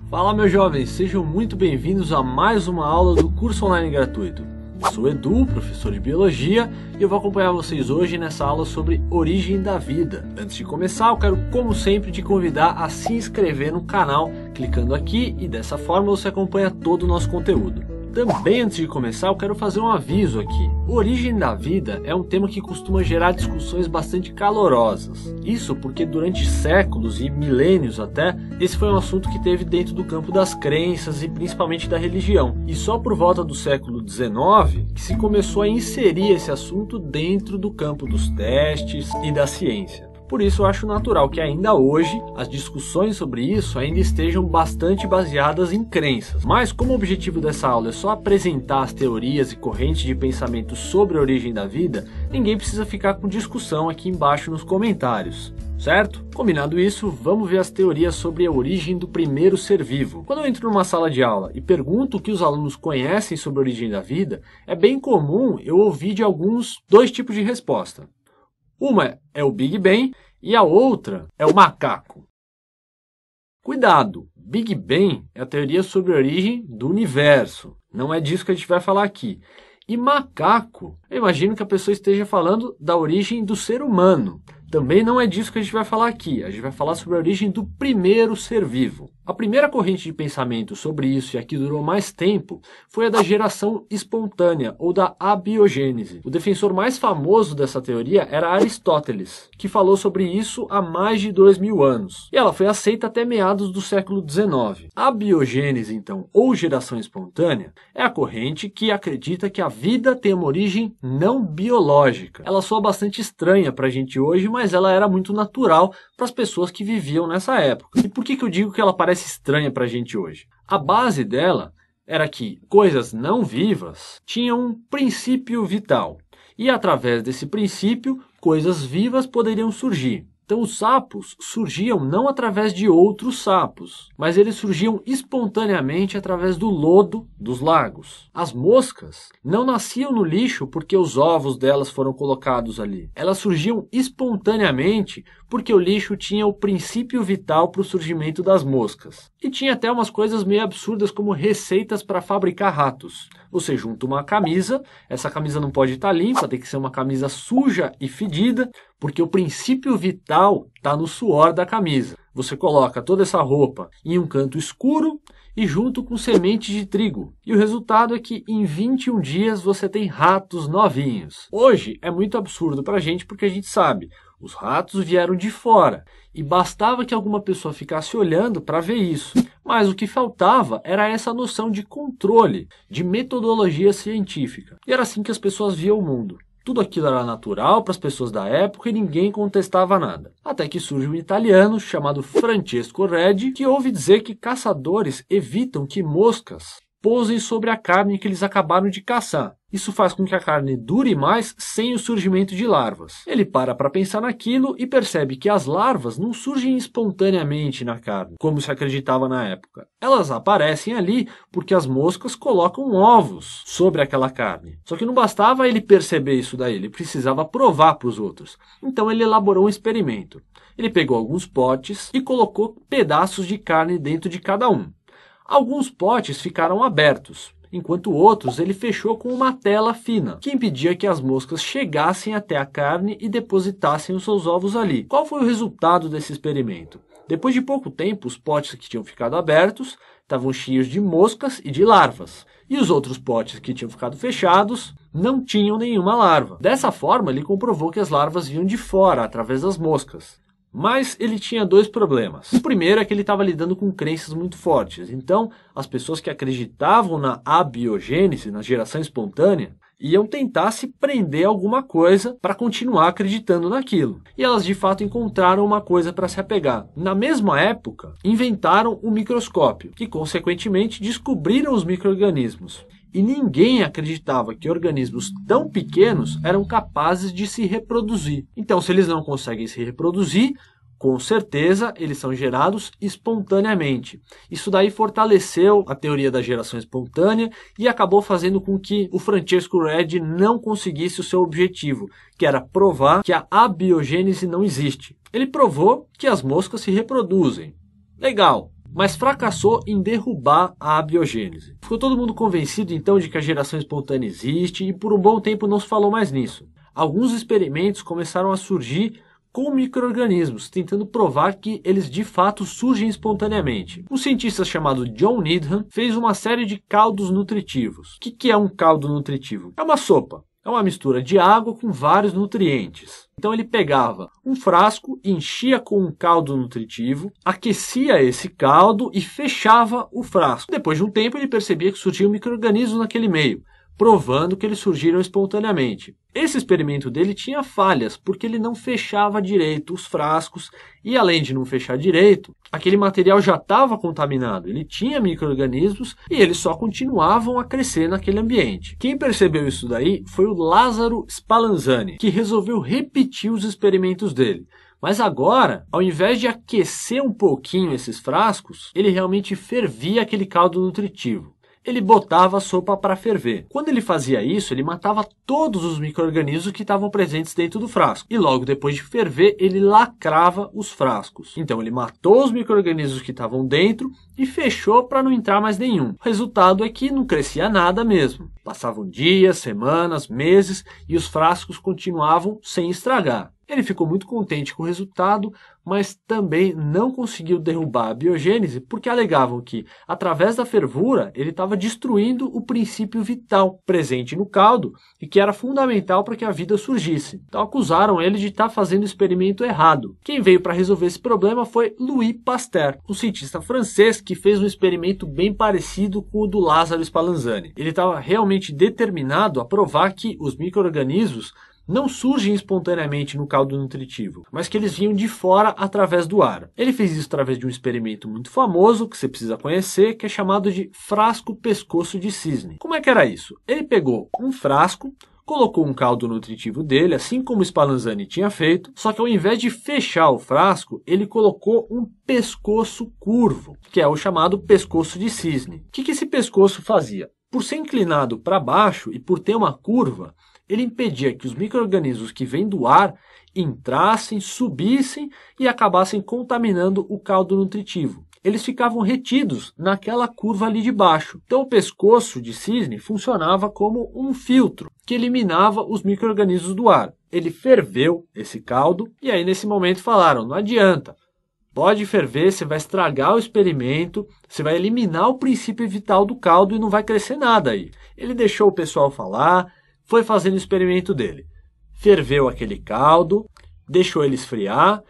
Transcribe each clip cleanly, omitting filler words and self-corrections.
Fala, meus jovens, sejam muito bem-vindos a mais uma aula do curso online gratuito. Eu sou o Edu, professor de Biologia, e eu vou acompanhar vocês hoje nessa aula sobre origem da vida. Antes de começar, eu quero, como sempre, te convidar a se inscrever no canal, clicando aqui, e dessa forma você acompanha todo o nosso conteúdo. Também, antes de começar, eu quero fazer um aviso aqui. Origem da vida é um tema que costuma gerar discussões bastante calorosas. Isso porque durante séculos e milênios até, esse foi um assunto que teve dentro do campo das crenças e principalmente da religião. E só por volta do século XIX que se começou a inserir esse assunto dentro do campo dos testes e da ciência. Por isso eu acho natural que ainda hoje as discussões sobre isso ainda estejam bastante baseadas em crenças. Mas como o objetivo dessa aula é só apresentar as teorias e correntes de pensamento sobre a origem da vida, ninguém precisa ficar com discussão aqui embaixo nos comentários. Certo? Combinado isso, vamos ver as teorias sobre a origem do primeiro ser vivo. Quando eu entro numa sala de aula e pergunto o que os alunos conhecem sobre a origem da vida, é bem comum eu ouvir de alguns dois tipos de resposta. Uma é o Big Bang e a outra é o macaco. Cuidado! Big Bang é a teoria sobre a origem do universo. Não é disso que a gente vai falar aqui. E macaco, eu imagino que a pessoa esteja falando da origem do ser humano. Também não é disso que a gente vai falar aqui. A gente vai falar sobre a origem do primeiro ser vivo. A primeira corrente de pensamento sobre isso, e a que durou mais tempo, foi a da geração espontânea, ou da abiogênese. O defensor mais famoso dessa teoria era Aristóteles, que falou sobre isso há mais de 2000 anos. E ela foi aceita até meados do século XIX. A abiogênese, então, ou geração espontânea, é a corrente que acredita que a vida tem uma origem não biológica. Ela soa bastante estranha para a gente hoje, mas ela era muito natural para as pessoas que viviam nessa época. E por que eu digo que ela parece estranha para a gente hoje? A base dela era que coisas não vivas tinham um princípio vital. E através desse princípio, coisas vivas poderiam surgir. Então os sapos surgiam não através de outros sapos, mas eles surgiam espontaneamente através do lodo dos lagos. As moscas não nasciam no lixo porque os ovos delas foram colocados ali. Elas surgiam espontaneamente porque o lixo tinha o princípio vital para o surgimento das moscas. E tinha até umas coisas meio absurdas como receitas para fabricar ratos. Você junta uma camisa, essa camisa não pode estar limpa, tem que ser uma camisa suja e fedida, porque o princípio vital está no suor da camisa. Você coloca toda essa roupa em um canto escuro e junto com semente de trigo. E o resultado é que em 21 dias você tem ratos novinhos. Hoje é muito absurdo para a gente porque a gente sabe, os ratos vieram de fora e bastava que alguma pessoa ficasse olhando para ver isso. Mas o que faltava era essa noção de controle, de metodologia científica. E era assim que as pessoas viam o mundo. Tudo aquilo era natural para as pessoas da época e ninguém contestava nada. Até que surge um italiano chamado Francesco Redi, que ouve dizer que caçadores evitam que moscas pousem sobre a carne que eles acabaram de caçar. Isso faz com que a carne dure mais sem o surgimento de larvas. Ele para pensar naquilo e percebe que as larvas não surgem espontaneamente na carne, como se acreditava na época. Elas aparecem ali porque as moscas colocam ovos sobre aquela carne. Só que não bastava ele perceber isso daí, ele precisava provar para os outros. Então ele elaborou um experimento. Ele pegou alguns potes e colocou pedaços de carne dentro de cada um. Alguns potes ficaram abertos, enquanto outros ele fechou com uma tela fina, que impedia que as moscas chegassem até a carne e depositassem os seus ovos ali. Qual foi o resultado desse experimento? Depois de pouco tempo, os potes que tinham ficado abertos estavam cheios de moscas e de larvas. E os outros potes que tinham ficado fechados não tinham nenhuma larva. Dessa forma, ele comprovou que as larvas vinham de fora, através das moscas. Mas ele tinha dois problemas. O primeiro é que ele estava lidando com crenças muito fortes. Então, as pessoas que acreditavam na abiogênese, na geração espontânea, iam tentar se prender a alguma coisa para continuar acreditando naquilo. E elas de fato encontraram uma coisa para se apegar. Na mesma época, inventaram o microscópio, que consequentemente descobriram os micro-organismos. E ninguém acreditava que organismos tão pequenos eram capazes de se reproduzir. Então, se eles não conseguem se reproduzir, com certeza eles são gerados espontaneamente. Isso daí fortaleceu a teoria da geração espontânea e acabou fazendo com que o Francesco Redi não conseguisse o seu objetivo, que era provar que a abiogênese não existe. Ele provou que as moscas se reproduzem. Legal. mas fracassou em derrubar a abiogênese. Ficou todo mundo convencido então de que a geração espontânea existe e por um bom tempo não se falou mais nisso. Alguns experimentos começaram a surgir com micro-organismos, tentando provar que eles de fato surgem espontaneamente. Um cientista chamado John Needham fez uma série de caldos nutritivos. O que é um caldo nutritivo? É uma sopa. É uma mistura de água com vários nutrientes. Então ele pegava um frasco, enchia com um caldo nutritivo, aquecia esse caldo e fechava o frasco. Depois de um tempo ele percebia que surgiam micro-organismos naquele meio, provando que eles surgiram espontaneamente. Esse experimento dele tinha falhas, porque ele não fechava direito os frascos e, além de não fechar direito, aquele material já estava contaminado. Ele tinha micro-organismos e eles só continuavam a crescer naquele ambiente. Quem percebeu isso daí foi o Lázaro Spallanzani, que resolveu repetir os experimentos dele. Mas agora, ao invés de aquecer um pouquinho esses frascos, ele realmente fervia aquele caldo nutritivo. Ele botava a sopa para ferver. Quando ele fazia isso, ele matava todos os micro-organismos que estavam presentes dentro do frasco. E logo depois de ferver, ele lacrava os frascos. Então ele matou os micro-organismos que estavam dentro e fechou para não entrar mais nenhum. O resultado é que não crescia nada mesmo. Passavam dias, semanas, meses e os frascos continuavam sem estragar. Ele ficou muito contente com o resultado, mas também não conseguiu derrubar a biogênese porque alegavam que, através da fervura, ele estava destruindo o princípio vital presente no caldo e que era fundamental para que a vida surgisse. Então acusaram ele de estar fazendo o experimento errado. Quem veio para resolver esse problema foi Louis Pasteur, um cientista francês que fez um experimento bem parecido com o do Lázaro Spallanzani. Ele estava realmente determinado a provar que os micro-organismos não surgem espontaneamente no caldo nutritivo, mas que eles vinham de fora através do ar. Ele fez isso através de um experimento muito famoso, que você precisa conhecer, que é chamado de frasco pescoço de cisne. Como é que era isso? Ele pegou um frasco, colocou um caldo nutritivo dele, assim como o Spallanzani tinha feito, só que ao invés de fechar o frasco, ele colocou um pescoço curvo, que é o chamado pescoço de cisne. O que esse pescoço fazia? Por ser inclinado para baixo e por ter uma curva, ele impedia que os micro-organismos que vêm do ar entrassem, subissem e acabassem contaminando o caldo nutritivo. Eles ficavam retidos naquela curva ali de baixo. Então o pescoço de cisne funcionava como um filtro que eliminava os micro-organismos do ar. Ele ferveu esse caldo e aí nesse momento falaram, não adianta. Pode ferver, você vai estragar o experimento, você vai eliminar o princípio vital do caldo e não vai crescer nada aí. Ele deixou o pessoal falar, foi fazendo o experimento dele. Ferveu aquele caldo, deixou ele esfriar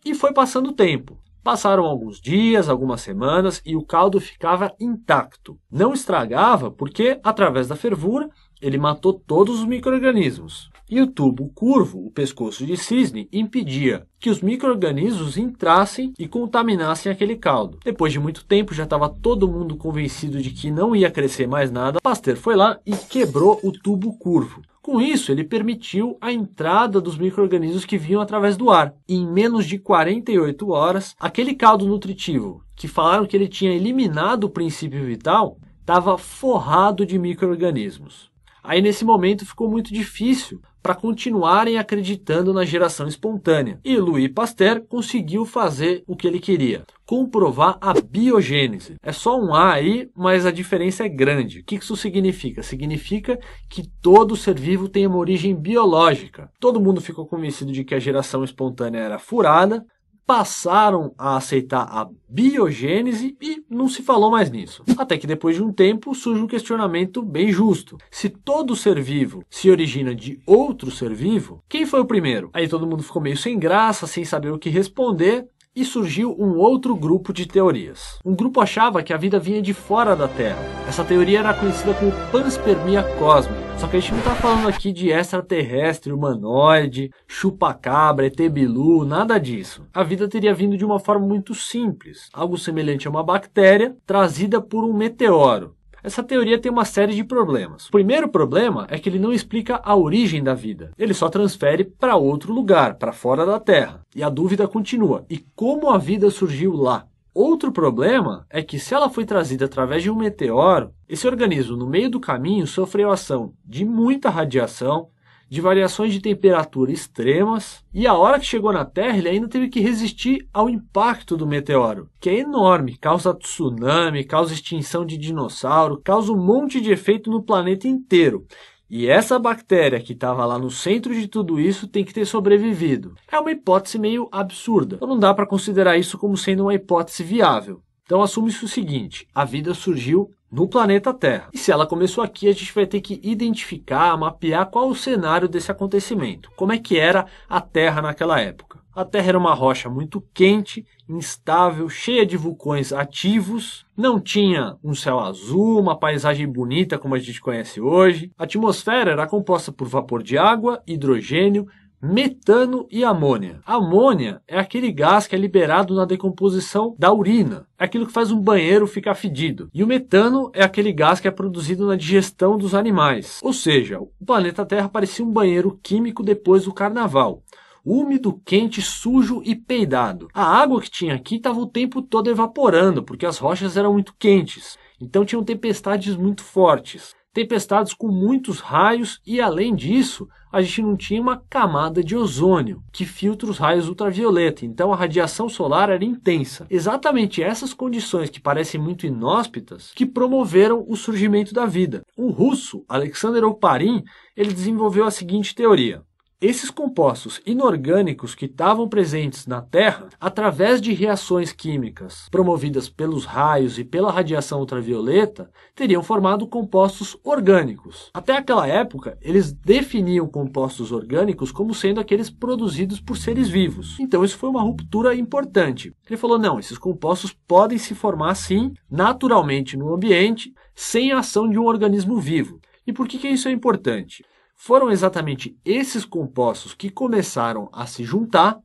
e foi passando o tempo. Passaram alguns dias, algumas semanas e o caldo ficava intacto. Não estragava porque, através da fervura, ele matou todos os micro-organismos. E o tubo curvo, o pescoço de cisne, impedia que os micro-organismos entrassem e contaminassem aquele caldo. Depois de muito tempo, já estava todo mundo convencido de que não ia crescer mais nada. Pasteur foi lá e quebrou o tubo curvo. Com isso, ele permitiu a entrada dos micro-organismos que vinham através do ar. E em menos de 48 horas, aquele caldo nutritivo, que falaram que ele tinha eliminado o princípio vital, estava forrado de micro-organismos. Aí nesse momento ficou muito difícil para continuarem acreditando na geração espontânea. E Louis Pasteur conseguiu fazer o que ele queria, comprovar a biogênese. É só um A aí, mas a diferença é grande. O que isso significa? Significa que todo ser vivo tem uma origem biológica. Todo mundo ficou convencido de que a geração espontânea era furada, passaram a aceitar a biogênese e não se falou mais nisso. Até que depois de um tempo surge um questionamento bem justo. Se todo ser vivo se origina de outro ser vivo, quem foi o primeiro? Aí todo mundo ficou meio sem graça, sem saber o que responder, e surgiu um outro grupo de teorias. Um grupo achava que a vida vinha de fora da Terra. Essa teoria era conhecida como panspermia cósmica. Só que a gente não está falando aqui de extraterrestre, humanoide, chupa-cabra, ET Bilu, nada disso. A vida teria vindo de uma forma muito simples, algo semelhante a uma bactéria trazida por um meteoro. Essa teoria tem uma série de problemas. O primeiro problema é que ele não explica a origem da vida. Ele só transfere para outro lugar, para fora da Terra. E a dúvida continua. E como a vida surgiu lá? Outro problema é que se ela foi trazida através de um meteoro, esse organismo no meio do caminho sofreu ação de muita radiação, de variações de temperatura extremas, e a hora que chegou na Terra, ele ainda teve que resistir ao impacto do meteoro, que é enorme, causa tsunami, causa extinção de dinossauro, causa um monte de efeito no planeta inteiro. E essa bactéria que estava lá no centro de tudo isso tem que ter sobrevivido. É uma hipótese meio absurda, então não dá para considerar isso como sendo uma hipótese viável. Então assume-se o seguinte: a vida surgiu no planeta Terra. E se ela começou aqui, a gente vai ter que identificar, mapear qual o cenário desse acontecimento. Como é que era a Terra naquela época? A Terra era uma rocha muito quente, instável, cheia de vulcões ativos, não tinha um céu azul, uma paisagem bonita como a gente conhece hoje. A atmosfera era composta por vapor de água, hidrogênio, metano e amônia. A amônia é aquele gás que é liberado na decomposição da urina. É aquilo que faz um banheiro ficar fedido. E o metano é aquele gás que é produzido na digestão dos animais. Ou seja, o planeta Terra parecia um banheiro químico depois do carnaval. Úmido, quente, sujo e peidado. A água que tinha aqui estava o tempo todo evaporando, porque as rochas eram muito quentes. Então tinham tempestades muito fortes. Tempestades com muitos raios e, além disso, a gente não tinha uma camada de ozônio que filtra os raios ultravioleta, então a radiação solar era intensa. Exatamente essas condições que parecem muito inóspitas que promoveram o surgimento da vida. Um russo, Alexander Oparin, ele desenvolveu a seguinte teoria: esses compostos inorgânicos que estavam presentes na Terra, através de reações químicas promovidas pelos raios e pela radiação ultravioleta, teriam formado compostos orgânicos. Até aquela época, eles definiam compostos orgânicos como sendo aqueles produzidos por seres vivos. Então isso foi uma ruptura importante. Ele falou: não, esses compostos podem se formar sim, naturalmente no ambiente, sem a ação de um organismo vivo. E por que isso é importante? Foram exatamente esses compostos que começaram a se juntar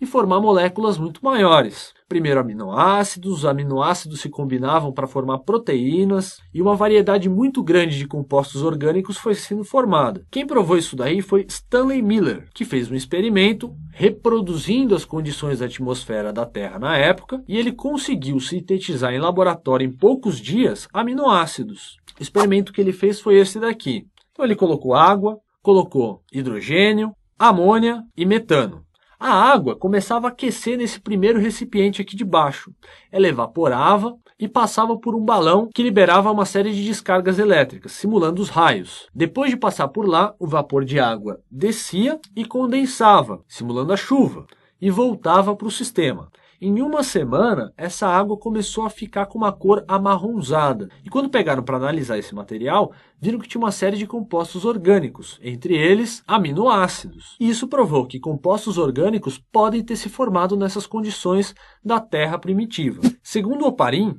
e formar moléculas muito maiores. Primeiro aminoácidos, os aminoácidos se combinavam para formar proteínas e uma variedade muito grande de compostos orgânicos foi sendo formada. Quem provou isso daí foi Stanley Miller, que fez um experimento reproduzindo as condições da atmosfera da Terra na época, e ele conseguiu sintetizar em laboratório em poucos dias aminoácidos. O experimento que ele fez foi esse daqui. Então ele colocou água, colocou hidrogênio, amônia e metano. A água começava a aquecer nesse primeiro recipiente aqui de baixo. Ela evaporava e passava por um balão que liberava uma série de descargas elétricas, simulando os raios. Depois de passar por lá, o vapor de água descia e condensava, simulando a chuva, e voltava para o sistema. Em uma semana, essa água começou a ficar com uma cor amarronzada. E quando pegaram para analisar esse material, viram que tinha uma série de compostos orgânicos, entre eles aminoácidos. E isso provou que compostos orgânicos podem ter se formado nessas condições da Terra primitiva. Segundo Oparin,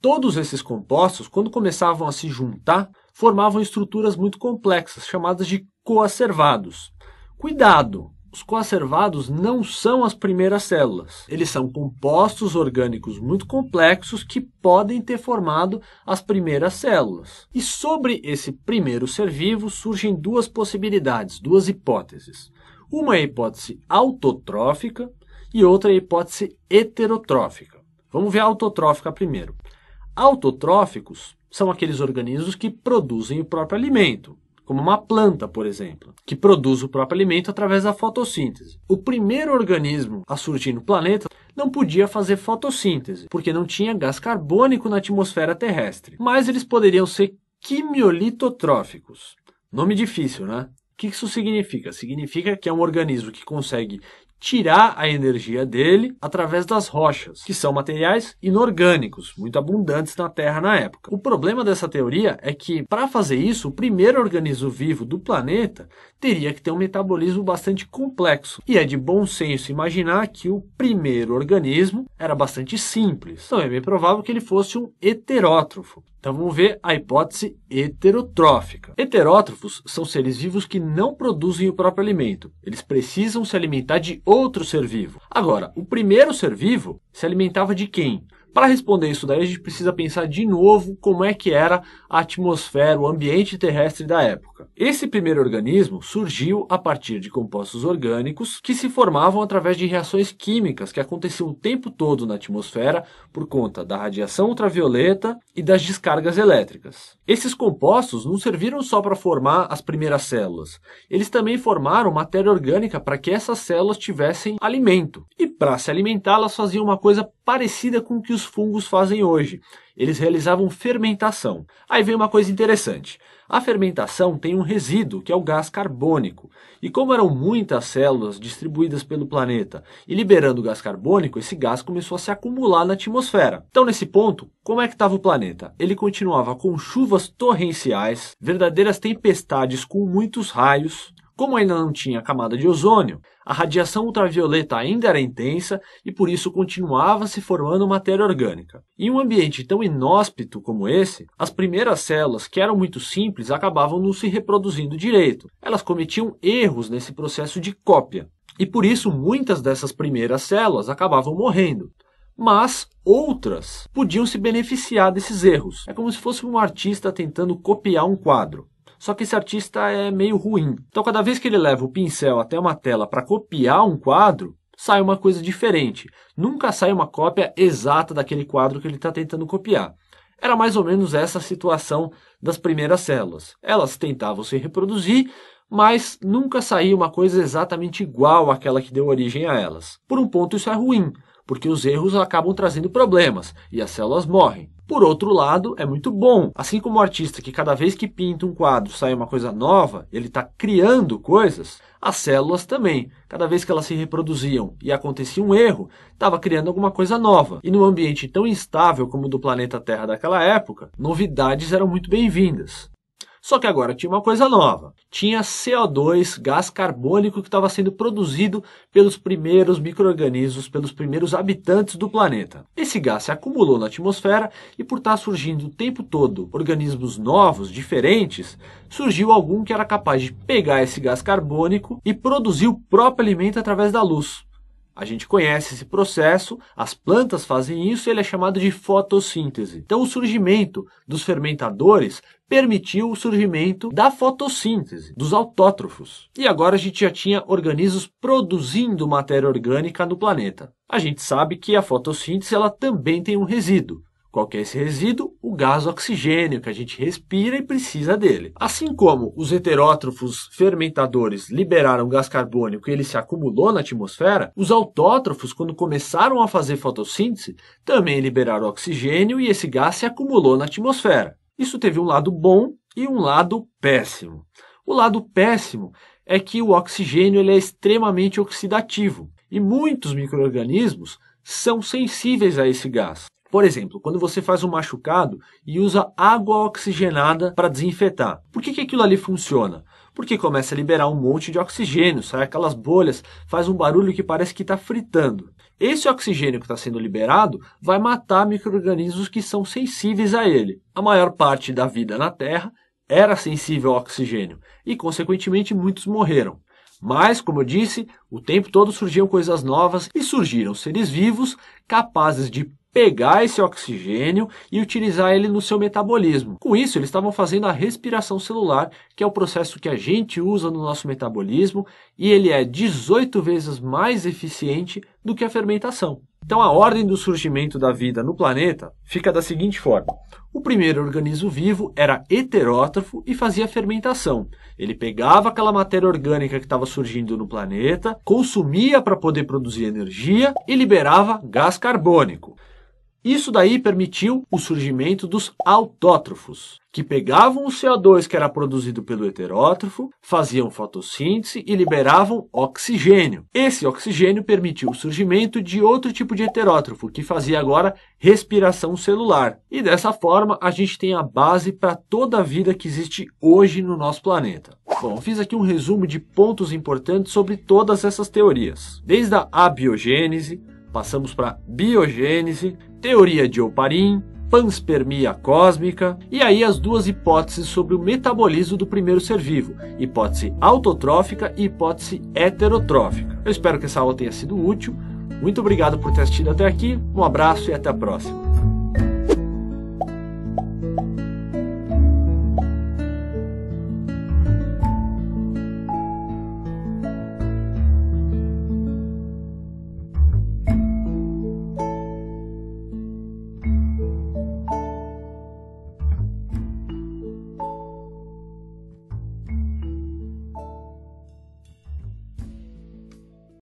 todos esses compostos, quando começavam a se juntar, formavam estruturas muito complexas, chamadas de coacervados. Cuidado! Os coacervados não são as primeiras células. Eles são compostos orgânicos muito complexos que podem ter formado as primeiras células. E sobre esse primeiro ser vivo surgem duas possibilidades, duas hipóteses. Uma é a hipótese autotrófica e outra é a hipótese heterotrófica. Vamos ver a autotrófica primeiro. Autotróficos são aqueles organismos que produzem o próprio alimento, como uma planta, por exemplo, que produz o próprio alimento através da fotossíntese. O primeiro organismo a surgir no planeta não podia fazer fotossíntese, porque não tinha gás carbônico na atmosfera terrestre. Mas eles poderiam ser quimiolitotróficos. Nome difícil, né? O que isso significa? Significa que é um organismo que consegue tirar a energia dele através das rochas, que são materiais inorgânicos, muito abundantes na Terra na época. O problema dessa teoria é que, para fazer isso, o primeiro organismo vivo do planeta teria que ter um metabolismo bastante complexo. E é de bom senso imaginar que o primeiro organismo era bastante simples. Então é bem provável que ele fosse um heterótrofo. Então vamos ver a hipótese heterotrófica. Heterótrofos são seres vivos que não produzem o próprio alimento. Eles precisam se alimentar de outro ser vivo. Agora, o primeiro ser vivo se alimentava de quem? Para responder isso daí, a gente precisa pensar de novo como é que era a atmosfera, o ambiente terrestre da época. Esse primeiro organismo surgiu a partir de compostos orgânicos que se formavam através de reações químicas que aconteciam o tempo todo na atmosfera por conta da radiação ultravioleta e das descargas elétricas. Esses compostos não serviram só para formar as primeiras células, eles também formaram matéria orgânica para que essas células tivessem alimento. E para se alimentar, elas faziam uma coisa parecida com o que os fungos fazem hoje. Eles realizavam fermentação. Aí vem uma coisa interessante. A fermentação tem um resíduo, que é o gás carbônico. E como eram muitas células distribuídas pelo planeta e liberando gás carbônico, esse gás começou a se acumular na atmosfera. Então, nesse ponto, como é que estava o planeta? Ele continuava com chuvas torrenciais, verdadeiras tempestades com muitos raios. Como ainda não tinha camada de ozônio, a radiação ultravioleta ainda era intensa e por isso continuava se formando matéria orgânica. Em um ambiente tão inóspito como esse, as primeiras células, que eram muito simples, acabavam não se reproduzindo direito. Elas cometiam erros nesse processo de cópia. E por isso muitas dessas primeiras células acabavam morrendo. Mas outras podiam se beneficiar desses erros. É como se fosse um artista tentando copiar um quadro. Só que esse artista é meio ruim. Então, cada vez que ele leva o pincel até uma tela para copiar um quadro, sai uma coisa diferente. Nunca sai uma cópia exata daquele quadro que ele está tentando copiar. Era mais ou menos essa a situação das primeiras células. Elas tentavam se reproduzir, mas nunca saía uma coisa exatamente igual àquela que deu origem a elas. Por um ponto, isso é ruim, porque os erros acabam trazendo problemas e as células morrem. Por outro lado, é muito bom. Assim como o artista que cada vez que pinta um quadro sai uma coisa nova, ele está criando coisas, as células também. Cada vez que elas se reproduziam e acontecia um erro, estava criando alguma coisa nova. E num ambiente tão instável como o do planeta Terra daquela época, novidades eram muito bem-vindas. Só que agora tinha uma coisa nova. Tinha CO2, gás carbônico, que estava sendo produzido pelos primeiros micro-organismos, pelos primeiros habitantes do planeta. Esse gás se acumulou na atmosfera e por estar surgindo o tempo todo organismos novos, diferentes, surgiu algum que era capaz de pegar esse gás carbônico e produzir o próprio alimento através da luz. A gente conhece esse processo, as plantas fazem isso e ele é chamado de fotossíntese. Então o surgimento dos fermentadores permitiu o surgimento da fotossíntese, dos autótrofos. E agora a gente já tinha organismos produzindo matéria orgânica no planeta. A gente sabe que a fotossíntese ela também tem um resíduo. Qual que é esse resíduo? O gás oxigênio, que a gente respira e precisa dele. Assim como os heterótrofos fermentadores liberaram gás carbônico e ele se acumulou na atmosfera, os autótrofos, quando começaram a fazer fotossíntese, também liberaram oxigênio e esse gás se acumulou na atmosfera. Isso teve um lado bom e um lado péssimo. O lado péssimo é que o oxigênio ele é extremamente oxidativo e muitos micro-organismos são sensíveis a esse gás. Por exemplo, quando você faz um machucado e usa água oxigenada para desinfetar. Por que aquilo ali funciona? Porque começa a liberar um monte de oxigênio, sai aquelas bolhas, faz um barulho que parece que está fritando. Esse oxigênio que está sendo liberado vai matar micro-organismos que são sensíveis a ele. A maior parte da vida na Terra era sensível ao oxigênio e, consequentemente, muitos morreram. Mas, como eu disse, o tempo todo surgiam coisas novas e surgiram seres vivos capazes de pegar esse oxigênio e utilizar ele no seu metabolismo. Com isso, eles estavam fazendo a respiração celular, que é o processo que a gente usa no nosso metabolismo, e ele é 18 vezes mais eficiente do que a fermentação. Então, a ordem do surgimento da vida no planeta fica da seguinte forma. O primeiro organismo vivo era heterótrofo e fazia fermentação. Ele pegava aquela matéria orgânica que estava surgindo no planeta, consumia para poder produzir energia e liberava gás carbônico. Isso daí permitiu o surgimento dos autótrofos, que pegavam o CO2 que era produzido pelo heterótrofo, faziam fotossíntese e liberavam oxigênio. Esse oxigênio permitiu o surgimento de outro tipo de heterótrofo, que fazia agora respiração celular. E dessa forma a gente tem a base para toda a vida que existe hoje no nosso planeta. Bom, fiz aqui um resumo de pontos importantes sobre todas essas teorias. Desde a abiogênese, passamos para biogênese, teoria de Oparin, panspermia cósmica e aí as duas hipóteses sobre o metabolismo do primeiro ser vivo, hipótese autotrófica e hipótese heterotrófica. Eu espero que essa aula tenha sido útil. Muito obrigado por ter assistido até aqui, um abraço e até a próxima.